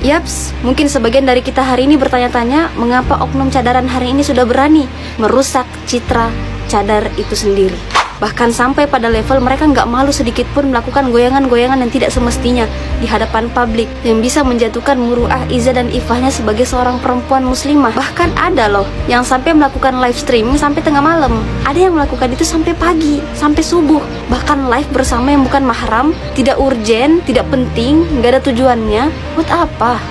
Yaps, mungkin sebagian dari kita hari ini bertanya-tanya mengapa oknum cadaran hari ini sudah berani merusak citra cadar itu sendiri. Bahkan sampai pada level mereka nggak malu sedikit pun melakukan goyangan-goyangan yang tidak semestinya di hadapan publik, yang bisa menjatuhkan muruah, izzah dan ifahnya sebagai seorang perempuan muslimah. Bahkan ada loh yang sampai melakukan live streaming sampai tengah malam. Ada yang melakukan itu sampai pagi, sampai subuh. Bahkan live bersama yang bukan mahram, tidak urgen, tidak penting, nggak ada tujuannya. Buat apa?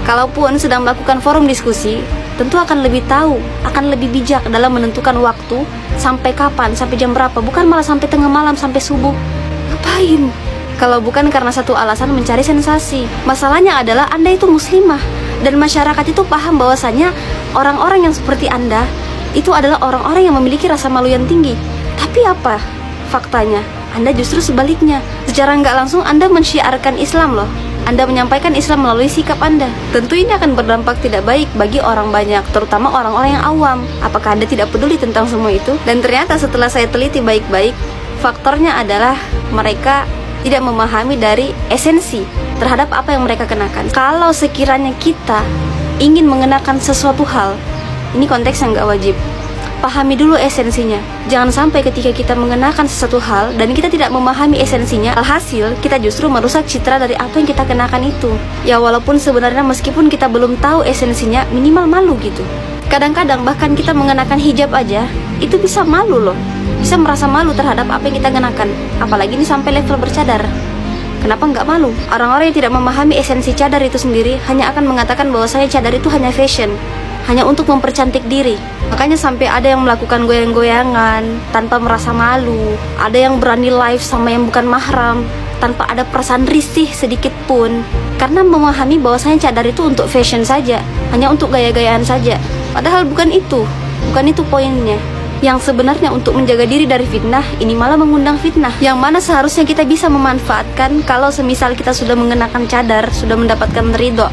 Kalaupun sedang melakukan forum diskusi, tentu akan lebih tahu, akan lebih bijak dalam menentukan waktu, sampai kapan, sampai jam berapa, bukan malah sampai tengah malam, sampai subuh. Ngapain? Kalau bukan karena satu alasan mencari sensasi. Masalahnya adalah Anda itu muslimah, dan masyarakat itu paham bahwasanya orang-orang yang seperti Anda itu adalah orang-orang yang memiliki rasa malu yang tinggi. Tapi apa faktanya? Anda justru sebaliknya. Secara nggak langsung Anda mensyiarkan Islam loh. Anda menyampaikan Islam melalui sikap Anda. Tentu ini akan berdampak tidak baik bagi orang banyak, terutama orang-orang yang awam. Apakah Anda tidak peduli tentang semua itu? Dan ternyata setelah saya teliti baik-baik, faktornya adalah mereka tidak memahami dari esensi terhadap apa yang mereka kenakan. Kalau sekiranya kita ingin mengenakan sesuatu hal, ini konteks yang nggak wajib, pahami dulu esensinya. Jangan sampai ketika kita mengenakan sesuatu hal dan kita tidak memahami esensinya, alhasil kita justru merusak citra dari apa yang kita kenakan itu. Ya walaupun sebenarnya meskipun kita belum tahu esensinya, minimal malu gitu. Kadang-kadang bahkan kita mengenakan hijab aja itu bisa malu loh, bisa merasa malu terhadap apa yang kita kenakan. Apalagi ini sampai level bercadar. Kenapa nggak malu? Orang-orang yang tidak memahami esensi cadar itu sendiri hanya akan mengatakan bahwasanya cadar itu hanya fashion, hanya untuk mempercantik diri. Makanya sampai ada yang melakukan goyang-goyangan tanpa merasa malu. Ada yang berani live sama yang bukan mahram tanpa ada perasaan risih sedikit pun, karena memahami bahwasanya cadar itu untuk fashion saja, hanya untuk gaya-gayaan saja. Padahal bukan itu poinnya. Yang sebenarnya untuk menjaga diri dari fitnah, ini malah mengundang fitnah. Yang mana seharusnya kita bisa memanfaatkan kalau semisal kita sudah mengenakan cadar, sudah mendapatkan ridho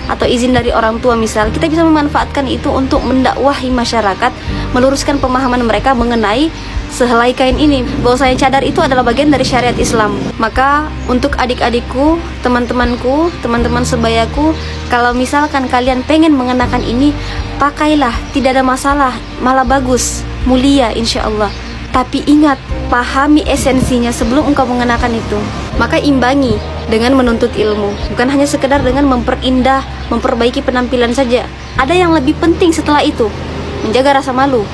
atau izin dari orang tua misal, kita bisa memanfaatkan itu untuk mendakwahi masyarakat, meluruskan pemahaman mereka mengenai sehelai kain ini, bahwasanya cadar itu adalah bagian dari syariat Islam. Maka untuk adik-adikku, teman-temanku, teman-teman sebayaku, kalau misalkan kalian pengen mengenakan ini, pakailah, tidak ada masalah, malah bagus, mulia insya Allah. Tapi ingat, pahami esensinya sebelum engkau mengenakan itu. Maka imbangi dengan menuntut ilmu, bukan hanya sekedar dengan memperindah, memperbaiki penampilan saja. Ada yang lebih penting setelah itu, menjaga rasa malu.